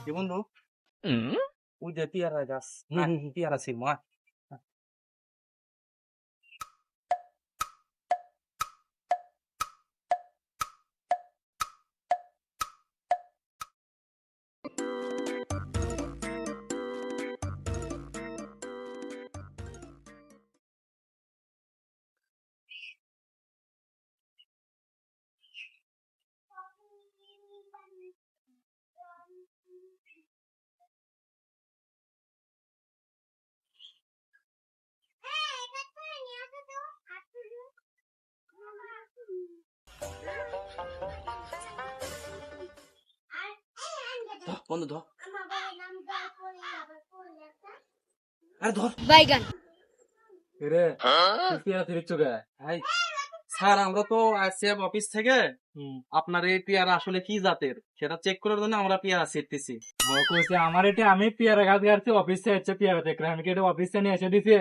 কি বন্ধু ওই যে পেয়ারা গাছ পেয়ারা ছিল মা বন্ধু ধর আরে ধর বাইগান রে পেয়ারা ফিরিচ্ছ গে ভাই স্যার আমরা তো আসছিলাম অফিস থেকে আপনার এই পেয়ারা আসলে কি জাতের সেটা চেক করার জন্য আমরা পেয়ারা ছিটতেছি কইছে আমার এটা আমি পেয়ারা গাছ গাড়ছি অফিসে হচ্ছে পেয়ারা দেখলাম আমি কি এটা অফিসে নিয়ে এসে দিছি